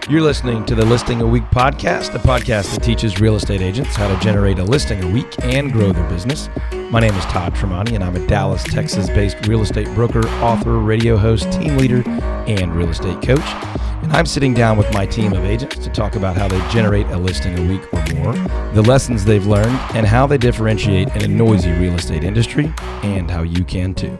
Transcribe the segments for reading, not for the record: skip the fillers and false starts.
You're listening to the Listing a Week podcast, a podcast that teaches real estate agents how to generate a listing a week and grow their business. My name is Todd Tramonte, and I'm a Dallas, Texas-based real estate broker, author, radio host, team leader, and real estate coach. And I'm sitting down with my team of agents to talk about how they generate a listing a week or more, the lessons they've learned, and how they differentiate in a noisy real estate industry, and how you can too.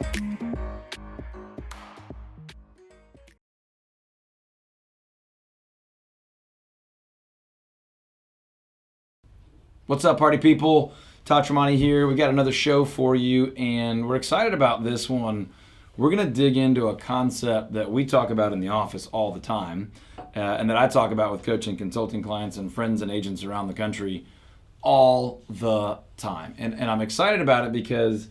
What's up, party people? Todd Tramonte here. We got another show for you, and we're excited about this one. We're going to dig into a concept that we talk about in the office all the time, and that I talk about with coaching, consulting clients, and friends and agents around the country all the time. And I'm excited about it because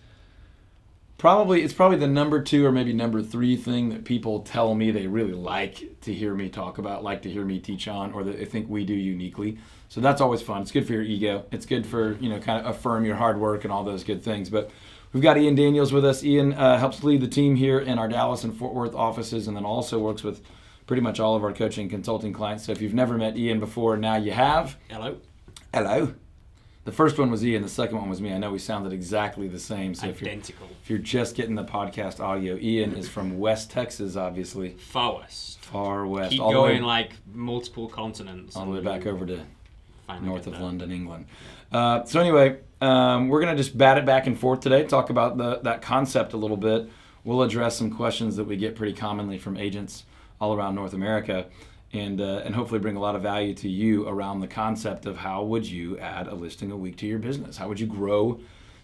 it's probably the number 2 or maybe number 3 thing that people tell me they really like to hear me talk about, like to hear me teach on, or that they think we do uniquely. So that's always fun. It's good for your ego. It's good for, kind of affirm your hard work and all those good things. But we've got Ian Daniels with us. Ian helps lead the team here in our Dallas and Fort Worth offices, and then also works with pretty much all of our coaching and consulting clients. So if you've never met Ian before, now you have. Hello. Hello. The first one was Ian. The second one was me. I know we sounded exactly the same. So Identical. If you're just getting the podcast audio, Ian is from West Texas, obviously. Far west. Far west. Keep all going the way, like multiple continents. all the way back over to north of that. London, England. So anyway, we're going to just bat it back and forth today, talk about that concept a little bit. We'll address some questions that we get pretty commonly from agents all around North America, and hopefully bring a lot of value to you around the concept of how would you add a listing a week to your business? How would you grow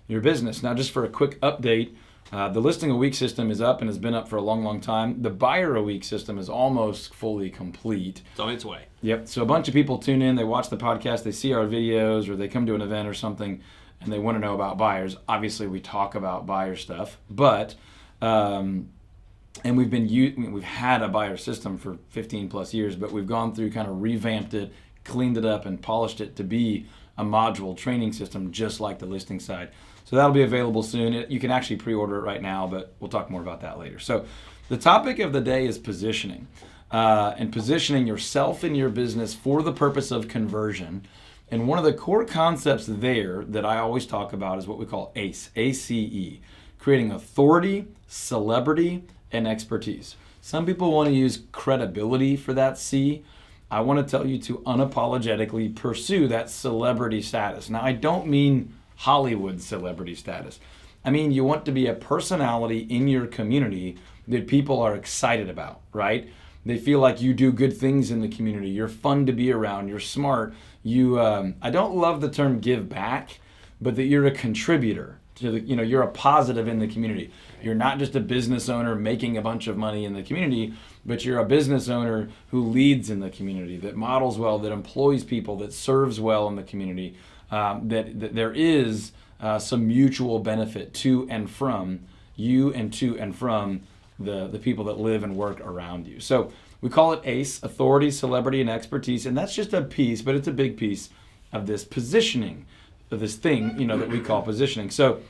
your business? Now, just for a quick update, the listing a week system is up and has been up for a long, long time. The buyer a week system is almost fully complete. It's on its way. Yep. So a bunch of people tune in, they watch the podcast, they see our videos, or they come to an event or something, and they want to know about buyers. Obviously, we talk about buyer stuff, but and we've had a buyer system for 15 plus years, but we've gone through, kind of revamped it, cleaned it up, and polished it to be a module training system, just like the listing side. So that'll be available soon. You can actually pre-order it right now, but we'll talk more about that later. So the topic of the day is positioning, and positioning yourself in your business for the purpose of conversion. And one of the core concepts there that I always talk about is what we call ACE, A-C-E, creating authority, celebrity, and expertise. Some people want to use credibility for that C. I want to tell you to unapologetically pursue that celebrity status. Now, I don't mean Hollywood celebrity status. I mean, you want to be a personality in your community that people are excited about, right? They feel like you do good things in the community. You're fun to be around. You're smart. I don't love the term give back, but that you're a contributor to the, you're a positive in the community. You're not just a business owner making a bunch of money in the community, but you're a business owner who leads in the community, that models well, that employs people, that serves well in the community. That there is some mutual benefit to and from you, and to and from the people that live and work around you. So we call it ACE, authority, celebrity, and expertise, and that's just a piece, but it's a big piece of this positioning, of this thing, that we call positioning. So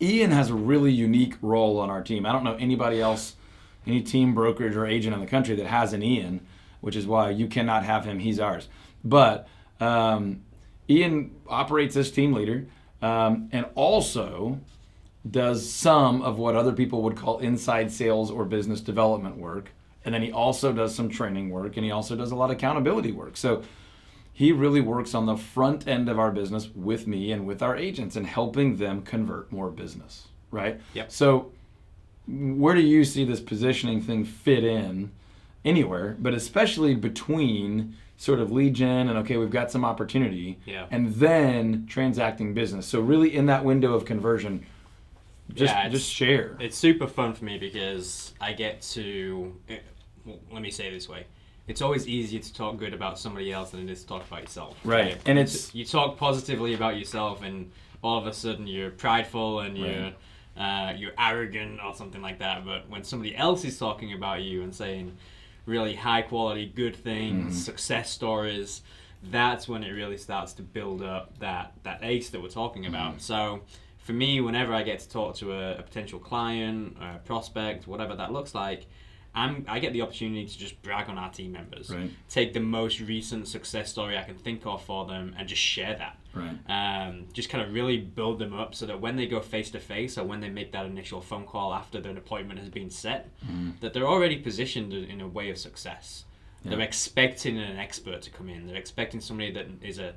Ian has a really unique role on our team. I don't know anybody else, any team, brokerage, or agent in the country that has an Ian, which is why you cannot have him. He's ours. But Ian operates as team leader, and also does some of what other people would call inside sales or business development work. And then he also does some training work, and he also does a lot of accountability work. So he really works on the front end of our business with me and with our agents, and helping them convert more business, right? Yep. So where do you see this positioning thing fit in? Anywhere, but especially between sort of lead gen and, okay, we've got some opportunity, and then transacting business. So really in that window of conversion, just share. It's super fun for me because I get to, let me say it this way. It's always easier to talk good about somebody else than it is to talk about yourself. Right. And you talk positively about yourself, and all of a sudden you're prideful and you're arrogant or something like that. But when somebody else is talking about you and saying really high quality, good things, success stories, that's when it really starts to build up that ace that we're talking about. So for me, whenever I get to talk to a potential client, a prospect, whatever that looks like, I get the opportunity to just brag on our team members, Right. take the most recent success story I can think of for them, and just share that. Right. Just kind of really build them up so that when they go face to face, or when they make that initial phone call after an appointment has been set, that they're already positioned in a way of success. Yeah. They're expecting an expert to come in. They're expecting somebody that is a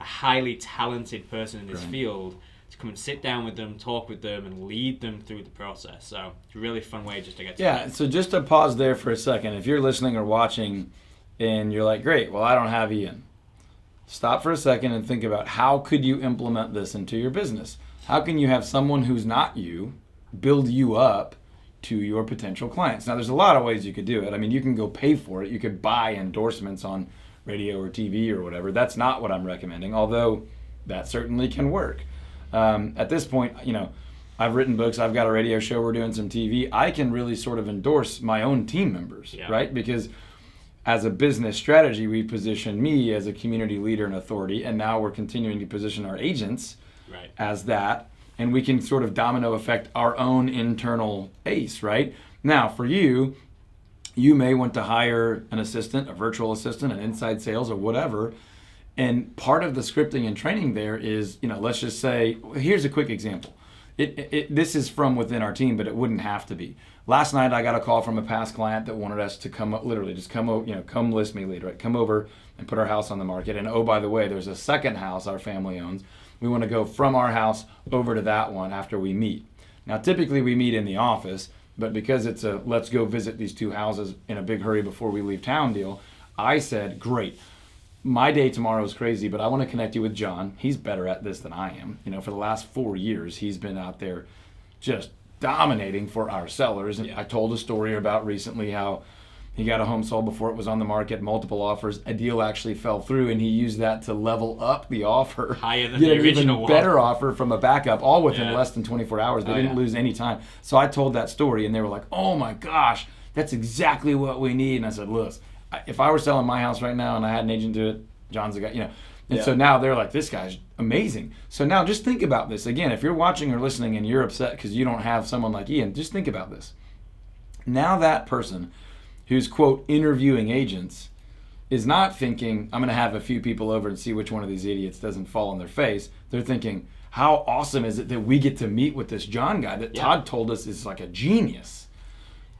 highly talented person in this field to come and sit down with them, talk with them, and lead them through the process. So it's a really fun way just to get to Yeah, so just to pause there for a second. If you're listening or watching and you're like, great, well, I don't have Ian. Stop for a second and think about how could you implement this into your business? How can you have someone who's not you build you up to your potential clients? Now, there's a lot of ways you could do it. I mean, you can go pay for it. You could buy endorsements on radio or TV or whatever. That's not what I'm recommending, although that certainly can work. At this point, I've written books, I've got a radio show, we're doing some TV. I can really sort of endorse my own team members, right? Because as a business strategy, we position me as a community leader and authority, and now we're continuing to position our agents as that, and we can sort of domino effect our own internal ace, right? Now, for you may want to hire an assistant, a virtual assistant, an inside sales, or whatever. And part of the scripting and training there is, let's just say, here's a quick example. This is from within our team, but it wouldn't have to be. Last night, I got a call from a past client that wanted us to come list me lead, right? Come over and put our house on the market. And oh, by the way, there's a second house our family owns. We want to go from our house over to that one after we meet. Now, typically we meet in the office, but because it's a let's go visit these two houses in a big hurry before we leave town deal, I said, great. My day tomorrow is crazy, but I want to connect you with John. He's better at this than I am. For the last 4 years, he's been out there just dominating for our sellers. And I told a story about recently how he got a home sold before it was on the market, multiple offers. A deal actually fell through, and he used that to level up the offer. Higher than the original even one. Better offer from a backup, all within less than 24 hours. They didn't lose any time. So I told that story, and they were like, oh my gosh, that's exactly what we need. And I said, look, if I were selling my house right now and I had an agent do it, John's the guy, And so now they're like, this guy's amazing. So now just think about this. Again, if you're watching or listening and you're upset because you don't have someone like Ian, just think about this. Now that person who's, quote, interviewing agents is not thinking, I'm going to have a few people over and see which one of these idiots doesn't fall on their face. They're thinking, how awesome is it that we get to meet with this John guy that Todd told us is like a genius?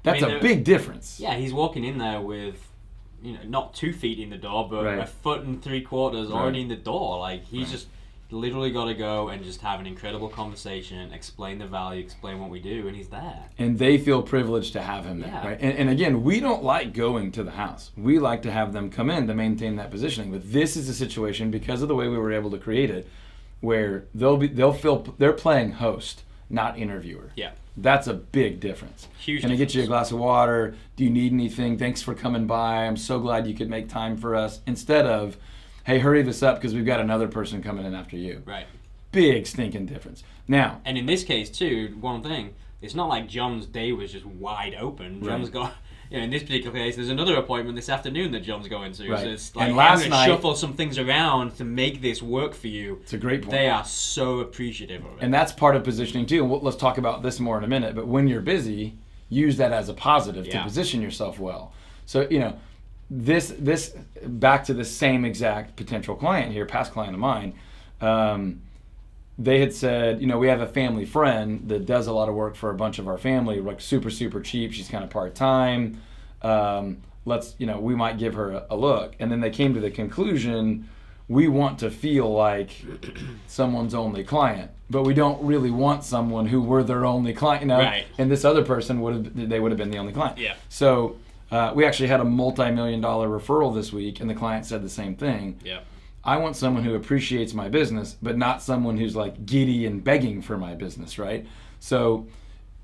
That's a big difference. Yeah, he's walking in there with, not 2 feet in the door, but a foot and 3/4 already in the door. Like, he's just literally got to go and just have an incredible conversation, explain the value, explain what we do, and he's there. And they feel privileged to have him there, right? And again, we don't like going to the house. We like to have them come in to maintain that positioning. But this is a situation, because of the way we were able to create it, where they'll feel they're playing host, not interviewer. Yeah. That's a big difference. Huge Can I difference. get you a glass of water? Do you need anything? Thanks for coming by. I'm so glad you could make time for us. Instead of, hey, hurry this up because we've got another person coming in after you. Right. Big stinking difference. Now. And in this case, too, one thing, it's not like John's day was just wide open. John's got, in this particular case, there's another appointment this afternoon that John's going to. Right. So it's like, and last I'm night, going to shuffle some things around to make this work for you. It's a great point. They are so appreciative of it. And that's part of positioning, too. And let's talk about this more in a minute. But when you're busy, use that as a positive to position yourself well. So, this back to the same exact potential client here, past client of mine, they had said, we have a family friend that does a lot of work for a bunch of our family, like super, super cheap. She's kind of part-time. We might give her a look. And then they came to the conclusion, we want to feel like someone's only client, but we don't really want someone who we're their only client, Right. And this other person would have been the only client. Yeah. So we actually had a multi-million-dollar referral this week, and the client said the same thing. Yeah. I want someone who appreciates my business, but not someone who's like giddy and begging for my business, right? So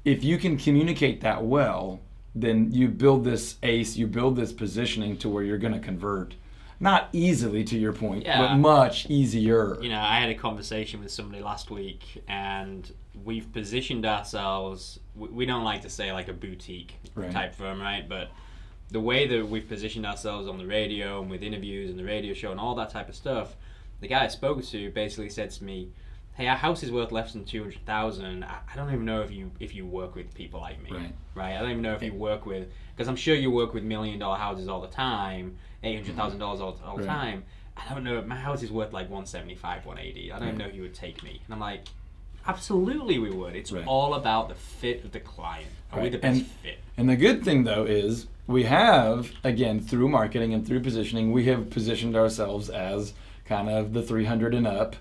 if you can communicate that well, then you build this ace, you build this positioning to where you're going to convert. Not easily, to your point, but much easier. I had a conversation with somebody last week, and we've positioned ourselves, we don't like to say like a boutique type firm, right? But the way that we've positioned ourselves on the radio and with interviews and the radio show and all that type of stuff, the guy I spoke to basically said to me, hey, our house is worth less than 200,000. I don't even know if you work with people like me, right? I don't even know if you work with, because I'm sure you work with $1 million houses all the time, $800,000 all the time. I don't know. My house is worth like 175, 180. I don't even know if you would take me. And I'm like, absolutely we would. It's all about the fit of the client. Are we the best fit? And the good thing though is we have, again, through marketing and through positioning, we have positioned ourselves as kind of the 300 and up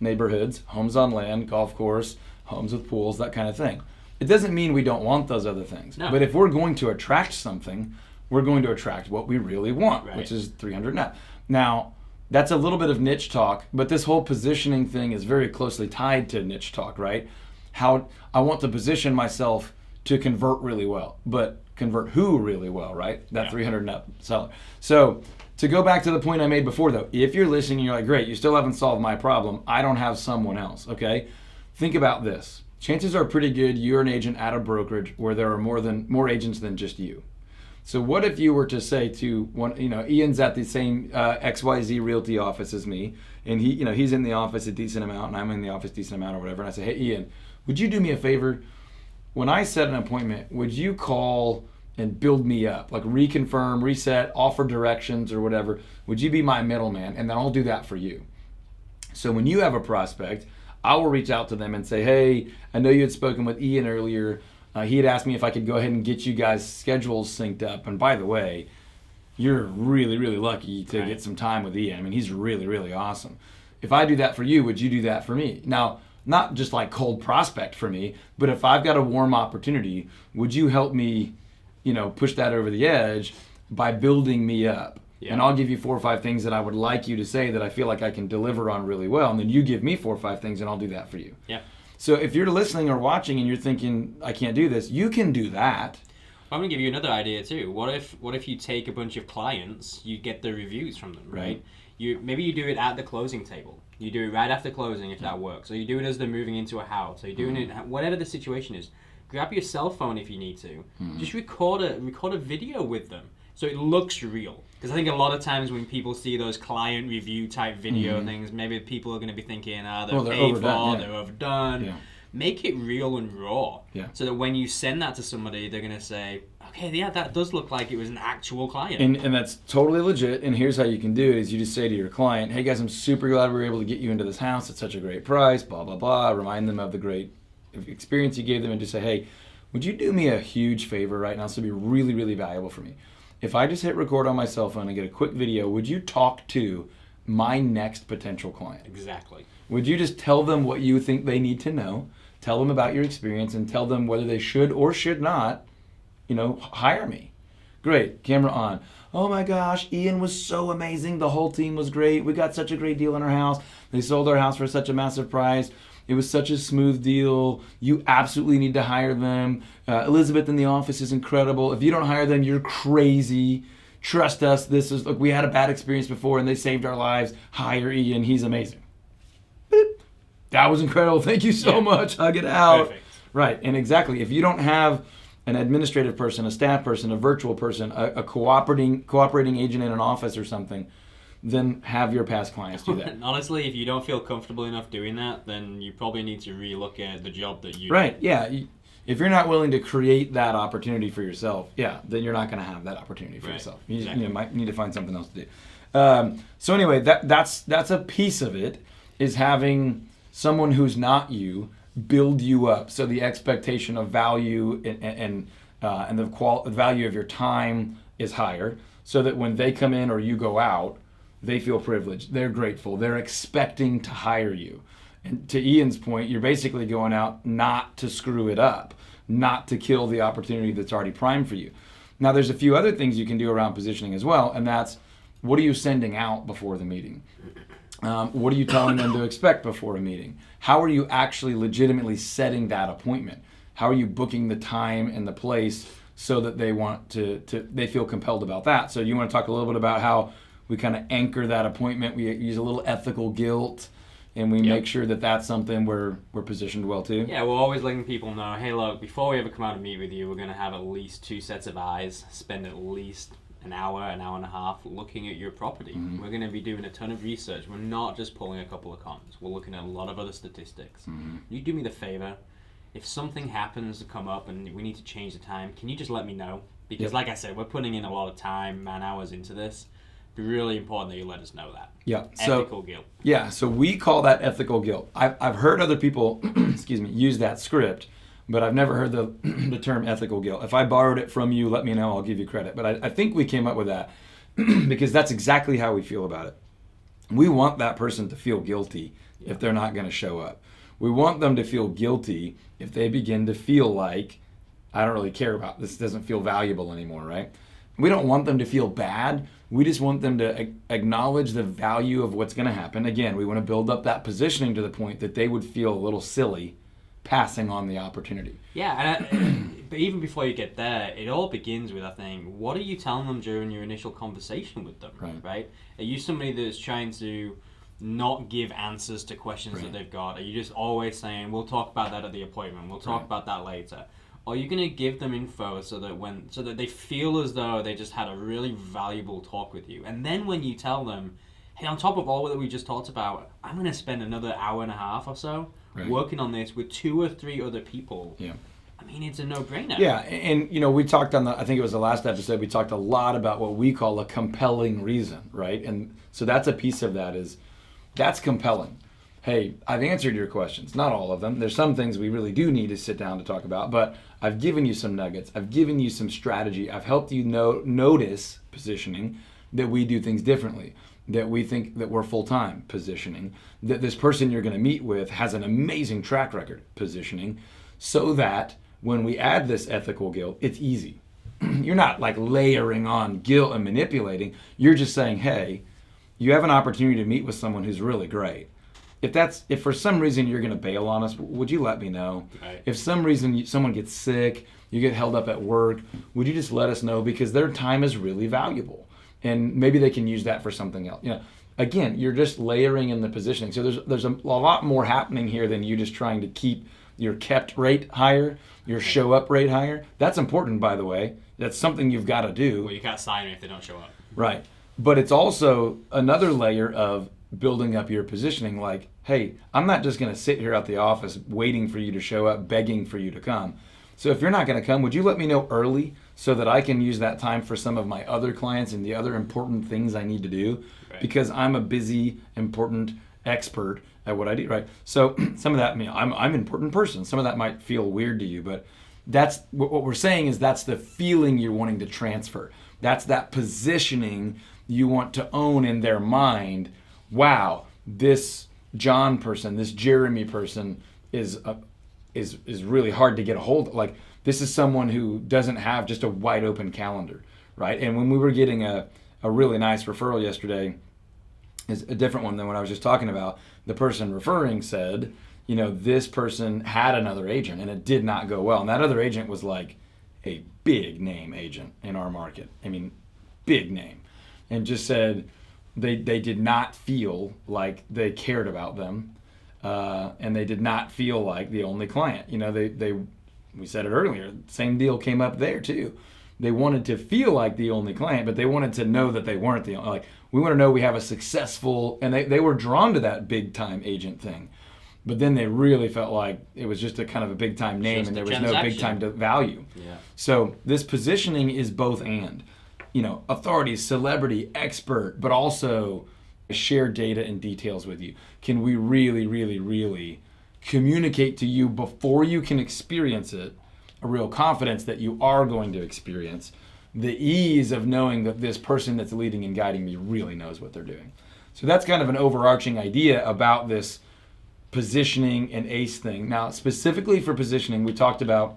neighborhoods, homes on land, golf course, homes with pools, that kind of thing. It doesn't mean we don't want those other things. No. But if we're going to attract something, we're going to attract what we really want, which is 300 and up. Now, that's a little bit of niche talk, but this whole positioning thing is very closely tied to niche talk, right? How I want to position myself to convert really well, but convert who really well, right? That 300 and up seller. So to go back to the point I made before though, if you're listening and you're like, great, you still haven't solved my problem, I don't have someone else, okay? Think about this. Chances are pretty good you're an agent at a brokerage where there are more agents than just you. So what if you were to say to one, Ian's at the same XYZ Realty office as me, and he's in the office a decent amount, and I'm in the office a decent amount or whatever, and I say, hey Ian, would you do me a favor? When I set an appointment, would you call and build me up, like reconfirm, reset, offer directions or whatever? Would you be my middleman? And then I'll do that for you. So when you have a prospect, I will reach out to them and say, hey, I know you had spoken with Ian earlier. He had asked me if I could go ahead and get you guys' schedules synced up. And by the way, you're really, really lucky to get some time with Ian. I mean, he's really, really awesome. If I do that for you, would you do that for me? Now, not just like cold prospect for me, but if I've got a warm opportunity, would you help me, push that over the edge by building me up? Yeah. And I'll give you 4 or 5 things that I would like you to say that I feel like I can deliver on really well. And then you give me 4 or 5 things and I'll do that for you. Yeah. So if you're listening or watching and you're thinking, I can't do this, you can do that. I'm going to give you another idea too. What if you take a bunch of clients, you get the reviews from them, right? Maybe you do it at the closing table. You do it right after closing if that works. Or you do it as they're moving into a house. Or you're doing it, whatever the situation is. Grab your cell phone if you need to. Just record a video with them so it looks real. Because I think a lot of times when people see those client review type video things, maybe people are going to be thinking, they're paid for, they're overdone. Yeah. Make it real and raw. Yeah. So that when you send that to somebody, they're going to say, okay, yeah, that does look like it was an actual client. And that's totally legit. And here's how you can do it is you just say to your client, hey guys, I'm super glad we were able to get you into this house at such a great price, blah, blah, blah. Remind them of the great experience you gave them and just say, hey, would you do me a huge favor right now? This would be really, really valuable for me. If I just hit record on my cell phone and get a quick video, would you talk to my next potential client? Exactly. Would you just tell them what you think they need to know, tell them about your experience, and tell them whether they should or should not, hire me? Great. Camera on. Oh my gosh, Ian was so amazing. The whole team was great. We got such a great deal on our house. They sold our house for such a massive price. It was such a smooth deal. You absolutely need to hire them. Elizabeth in the office is incredible. If you don't hire them, you're crazy. Trust us. Look, we had a bad experience before and they saved our lives. Hire Ian. He's amazing. Boop. That was incredible. Thank you so much. Hug it out. Perfect. Right. And exactly. If you don't have an administrative person, a staff person, a virtual person, a cooperating agent in an office or something, then have your past clients do that. Honestly, if you don't feel comfortable enough doing that, then you probably need to relook at the job that you do. Right, yeah. If you're not willing to create that opportunity for yourself, then you're not going to have that opportunity for yourself. You might need to find something else to do. So anyway, that's a piece of it, is having someone who's not you build you up. So the expectation of value and the value of your time is higher, so that when they come in or you go out, they feel privileged. They're grateful. They're expecting to hire you. And to Ian's point, you're basically going out not to screw it up, not to kill the opportunity that's already primed for you. Now, there's a few other things you can do around positioning as well, and that's, what are you sending out before the meeting? What are you telling them to expect before a meeting? How are you actually legitimately setting that appointment? How are you booking the time and the place so that they feel compelled about that? So you want to talk a little bit about how we kind of anchor that appointment. We use a little ethical guilt, and we make sure that that's something we're positioned well too. Yeah, we're always letting people know, hey, look, before we ever come out and meet with you, we're going to have at least 2 sets of eyes, spend at least an hour and a half looking at your property. Mm-hmm. We're going to be doing a ton of research. We're not just pulling a couple of comps. We're looking at a lot of other statistics. Mm-hmm. You do me the favor, if something happens to come up and we need to change the time, can you just let me know? Because like I said, we're putting in a lot of time, man hours into this. It'd be really important that you let us know that. Yeah. Ethical guilt. Yeah, so we call that ethical guilt. I've heard other people, excuse me, use that script, but I've never heard the term ethical guilt. If I borrowed it from you, let me know, I'll give you credit. But I think we came up with that because that's exactly how we feel about it. We want that person to feel guilty if they're not going to show up. We want them to feel guilty if they begin to feel like, I don't really care about this, doesn't feel valuable anymore, right? We don't want them to feel bad. We just want them to acknowledge the value of what's going to happen. Again, we want to build up that positioning to the point that they would feel a little silly passing on the opportunity. Yeah, but even before you get there, it all begins with, I think, what are you telling them during your initial conversation with them, right? Are you somebody that's trying to not give answers to questions that they've got? Are you just always saying, we'll talk about that at the appointment, we'll talk about that later? Or are you going to give them info so that they feel as though they just had a really valuable talk with you? And then when you tell them, hey, on top of all that we just talked about, I'm going to spend another hour and a half or so working on this with 2 or 3 other people. Yeah. I mean, it's a no-brainer. Yeah, and we talked I think it was the last episode, we talked a lot about what we call a compelling reason, right? And so that's a piece of that that's compelling. Hey, I've answered your questions. Not all of them. There's some things we really do need to sit down to talk about, but I've given you some nuggets. I've given you some strategy. I've helped you notice positioning, that we do things differently, that we think that we're full-time positioning, that this person you're going to meet with has an amazing track record positioning, so that when we add this ethical guilt, it's easy. You're not like layering on guilt and manipulating. You're just saying, hey, you have an opportunity to meet with someone who's really great. If for some reason you're going to bail on us, would you let me know? Right. If some reason someone gets sick, you get held up at work, would you just let us know? Because their time is really valuable, and maybe they can use that for something else. Again, you're just layering in the positioning. So there's a lot more happening here than you just trying to keep your kept rate higher, your show up rate higher. That's important, by the way. That's something you've got to do. Well, you can't sign them if they don't show up. Right. But it's also another layer of building up your positioning, like, hey, I'm not just going to sit here at the office waiting for you to show up, begging for you to come. So if you're not going to come, would you let me know early so that I can use that time for some of my other clients and the other important things I need to do? Right. Because I'm a busy, important expert at what I do, right? So some of that, I'm an important person. Some of that might feel weird to you, but that's what we're saying is that's the feeling you're wanting to transfer. That's that positioning you want to own in their mind. Wow, this John person, this Jeremy person is really hard to get a hold of. Like, this is someone who doesn't have just a wide open calendar, right? And when we were getting a really nice referral yesterday, is a different one than what I was just talking about. The person referring said, this person had another agent and it did not go well. And that other agent was like a big name agent in our market. I mean, big name. And just said, they did not feel like they cared about them, and they did not feel like the only client. We said it earlier, same deal came up there too. They wanted to feel like the only client, but they wanted to know that they weren't the only. Like, we want to know we have a successful, and they were drawn to that big time agent thing, but then they really felt like it was just a kind of a big time name, just and there was no big time value. Yeah. So this positioning is both and. Authority, celebrity, expert, but also share data and details with you. Can we really, really, really communicate to you before you can experience it, a real confidence that you are going to experience, the ease of knowing that this person that's leading and guiding me really knows what they're doing. So that's kind of an overarching idea about this positioning and ACE thing. Now, specifically for positioning, we talked about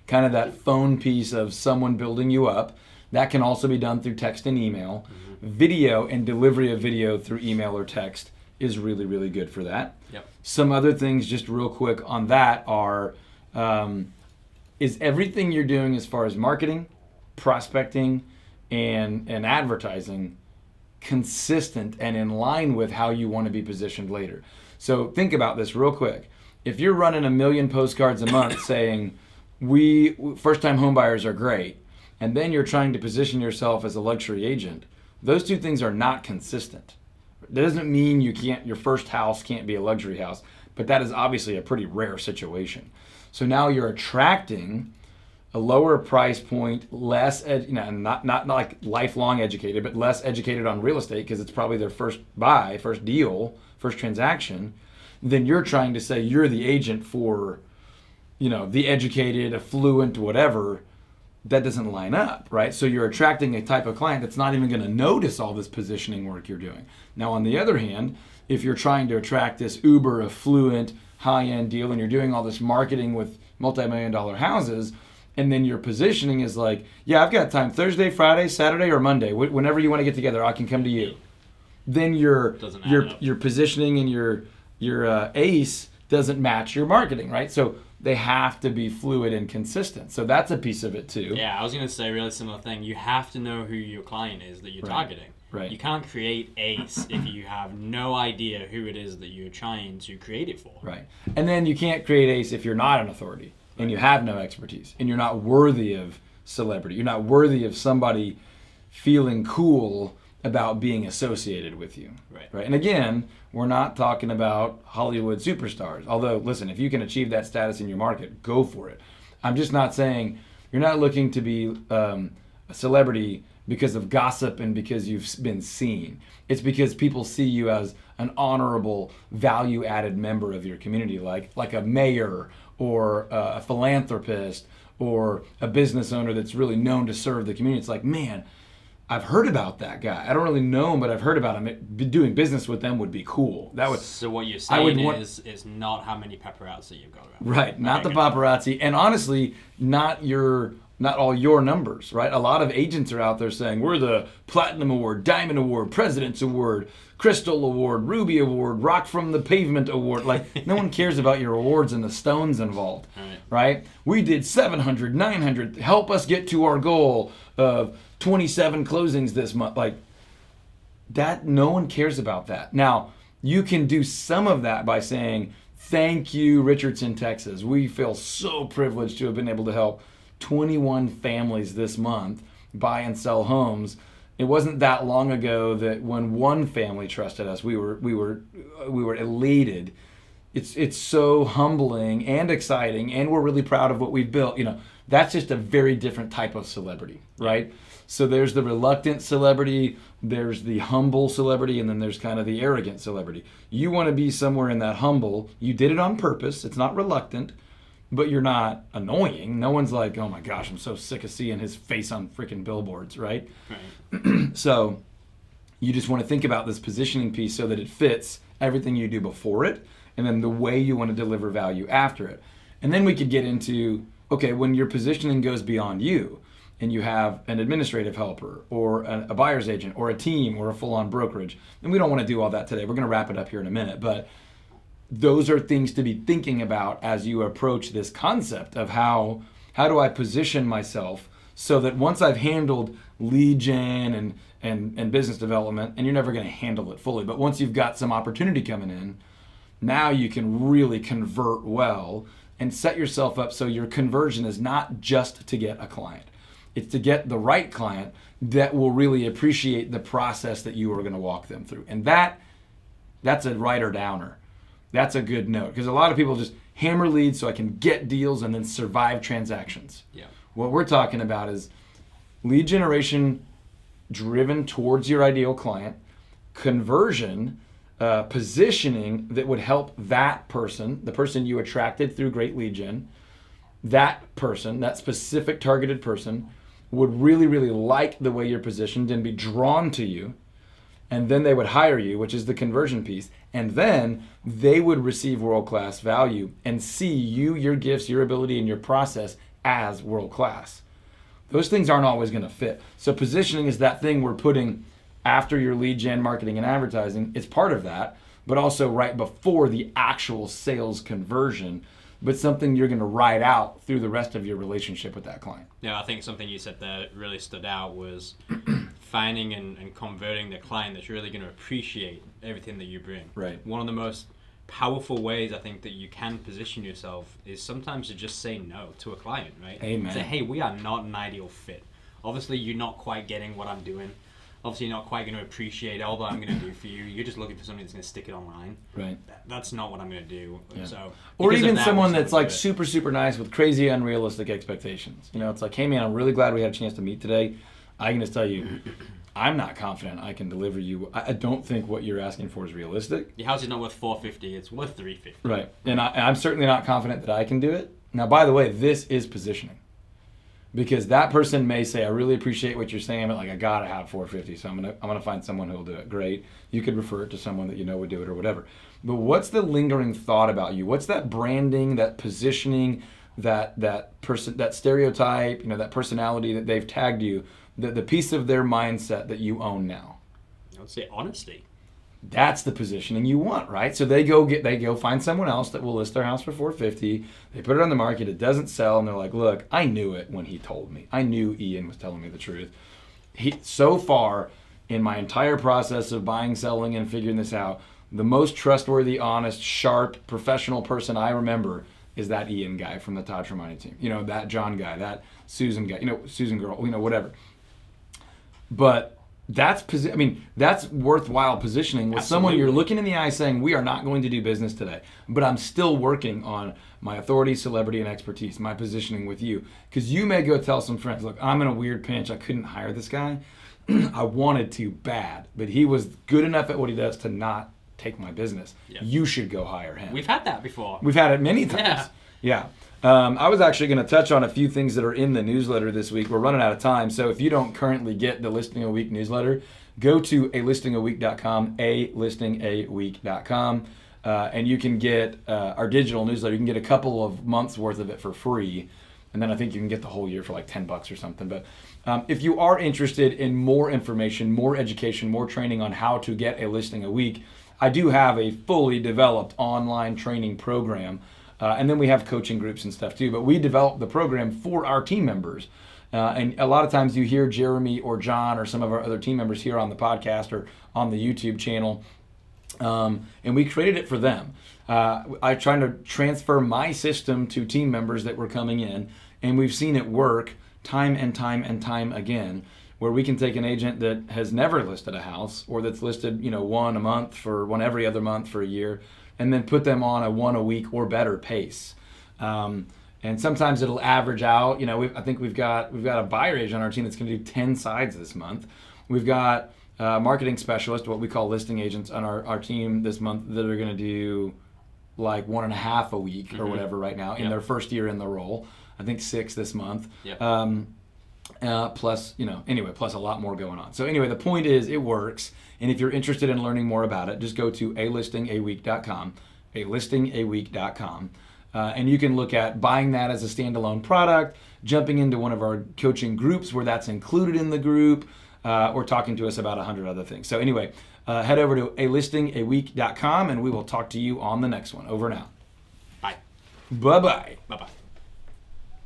kind of that phone piece of someone building you up. That can also be done through text and email. Mm-hmm. Video and delivery of video through email or text is really, really good for that. Yep. Some other things just real quick on that are, is everything you're doing as far as marketing, prospecting, and advertising consistent and in line with how you want to be positioned later? So think about this real quick. If you're running 1 million postcards a month saying, first-time home buyers are great, and then you're trying to position yourself as a luxury agent, those two things are not consistent. That doesn't mean your first house can't be a luxury house, but that is obviously a pretty rare situation. So now you're attracting a lower price point, not like lifelong educated, but less educated on real estate because it's probably their first buy, first deal, first transaction. Then you're trying to say you're the agent for, the educated, affluent, whatever. That doesn't line up, right? So you're attracting a type of client that's not even going to notice all this positioning work you're doing. Now, on the other hand, if you're trying to attract this uber affluent, high-end deal and you're doing all this marketing with multi-million-dollar houses, and then your positioning is like, yeah, I've got time Thursday, Friday, Saturday, or Monday. Whenever you want to get together, I can come to you. Then your positioning and your ace doesn't match your marketing, right? So they have to be fluid and consistent. So that's a piece of it too. Yeah, I was going to say a really similar thing. You have to know who your client is that you're targeting. Right. You can't create ACE if you have no idea who it is that you're trying to create it for. Right. And then you can't create ACE if you're not an authority and you have no expertise and you're not worthy of celebrity. You're not worthy of somebody feeling cool about being associated with you. Right. And again, we're not talking about Hollywood superstars. Although, listen, if you can achieve that status in your market, go for it. I'm just not saying you're not looking to be a celebrity because of gossip and because you've been seen. It's because people see you as an honorable, value-added member of your community, like a mayor or a philanthropist or a business owner that's really known to serve the community. It's like, man, I've heard about that guy. I don't really know him, but I've heard about him. Doing business with them would be cool. So what you're saying is not how many paparazzi you've got around. Right, not the paparazzi, and honestly, not all your numbers, right? A lot of agents are out there saying, we're the Platinum Award, Diamond Award, President's Award, Crystal Award, Ruby Award, Rock from the Pavement Award. Like, no one cares about your awards and the stones involved, right? We did 700, 900, help us get to our goal of 27 closings this month. Like, that, no one cares about that. Now, you can do some of that by saying, thank you, Richardson, Texas. We feel so privileged to have been able to help 21 families this month buy and sell homes. It wasn't that long ago that when one family trusted us, we were elated. It's so humbling and exciting, and we're really proud of what we've built. That's just a very different type of celebrity, right? So there's the reluctant celebrity, there's the humble celebrity, and then there's kind of the arrogant celebrity. You want to be somewhere in that humble. You did it on purpose. It's not reluctant, but you're not annoying. No one's like, oh my gosh, I'm so sick of seeing his face on freaking billboards, right? So you just want to think about this positioning piece so that it fits everything you do before it, and then the way you want to deliver value after it. And then we could get into, okay, when your positioning goes beyond you, and you have an administrative helper or a buyer's agent or a team or a full-on brokerage, and we don't want to do all that today. We're going to wrap it up here in a minute, but those are things to be thinking about as you approach this concept of how do I position myself so that once I've handled lead gen and business development, and you're never going to handle it fully, but once you've got some opportunity coming in, now you can really convert well and set yourself up so your conversion is not just to get a client. It's to get the right client that will really appreciate the process that you are going to walk them through. And that's a writer downer. That's a good note, because a lot of people just hammer leads so I can get deals and then survive transactions. Yeah. What we're talking about is lead generation driven towards your ideal client, conversion, positioning that would help that person, the person you attracted through great lead gen, that person, that specific targeted person, would really, really like the way you're positioned and be drawn to you. And then they would hire you, which is the conversion piece. And then they would receive world-class value and see you, your gifts, your ability, and your process as world-class. Those things aren't always going to fit. So positioning is that thing we're putting after your lead gen, marketing, and advertising. It's part of that, but also right before the actual sales conversion, but something you're going to ride out through the rest of your relationship with that client. Yeah, I think something you said there that really stood out was finding and converting the client that's really going to appreciate everything that you bring. Right. One of the most powerful ways I think that you can position yourself is sometimes to just say no to a client, right? Amen. Say, hey, we are not an ideal fit. obviously you're not quite getting what I'm doing. Obviously, you're not quite going to appreciate all that I'm going to do for you. You're just looking for somebody that's going to stick it online. Right. That's not what I'm going to do. Yeah. So, or even that, someone that's like super, super nice with crazy unrealistic expectations. You know, it's like, hey man, I'm really glad we had a chance to meet today. I can just tell you, I'm not confident I can deliver you. I don't think what you're asking for is realistic. Your house is not worth $450. It's worth $350. Right. And I'm certainly not confident that I can do it. Now, by the way, this is positioning. Because that person may say, I really appreciate what you're saying, but like I gotta have 450, so I'm gonna find someone who'll do it. Great. You could refer it to someone that you know would do it or whatever. But what's the lingering thought about you? What's that branding, that positioning, that person, that stereotype, that personality that they've tagged you, the piece of their mindset that you own now? I would say honesty. That's the positioning you want, right? So they go find someone else that will list their house for $450. They put it on the market. It doesn't sell, and they're like, "Look, I knew it when he told me. I knew Ian was telling me the truth." So far, in my entire process of buying, selling, and figuring this out, the most trustworthy, honest, sharp, professional person I remember is that Ian guy from the Todd Tramonte team. That John guy, that Susan guy. Susan girl. Whatever. But that's worthwhile positioning with Absolutely. someone you're looking in the eye saying, we are not going to do business today, but I'm still working on my authority, celebrity, and expertise, my positioning with you. Because you may go tell some friends, look, I'm in a weird pinch. I couldn't hire this guy. I wanted to bad, but he was good enough at what he does to not take my business. Yeah. You should go hire him. We've had that before. We've had it many times. Yeah. I was actually going to touch on a few things that are in the newsletter this week. We're running out of time, so if you don't currently get the Listing a Week newsletter, go to alistingaweek.com, alistingaweek.com, and you can get our digital newsletter. You can get a couple of months worth of it for free, and then I think you can get the whole year for like $10 or something. But if you are interested in more information, more education, more training on how to get a listing a week, I do have a fully developed online training program. And then we have coaching groups and stuff too. But we developed the program for our team members. And a lot of times you hear Jeremy or John or some of our other team members here on the podcast or on the YouTube channel. And we created it for them. I'm trying to transfer my system to team members that were coming in. And we've seen it work time and time and time again, where we can take an agent that has never listed a house or that's listed, one a month for one every other month for a year, and then put them on a one a week or better pace. And sometimes it'll average out. I think we've got a buyer agent on our team that's going to do 10 sides this month. We've got a marketing specialist, what we call listing agents, on our team this month that are going to do like 1.5 a week or whatever right now in their first year in the role. I think 6 this month. Yep. Plus a lot more going on. So anyway, the point is it works. And if you're interested in learning more about it, just go to alistingaweek.com, alistingaweek.com. And you can look at buying that as a standalone product, jumping into one of our coaching groups where that's included in the group, or talking to us about 100 other things. So anyway, head over to alistingaweek.com and we will talk to you on the next one. Over and out. Bye. Bye-bye. Bye-bye.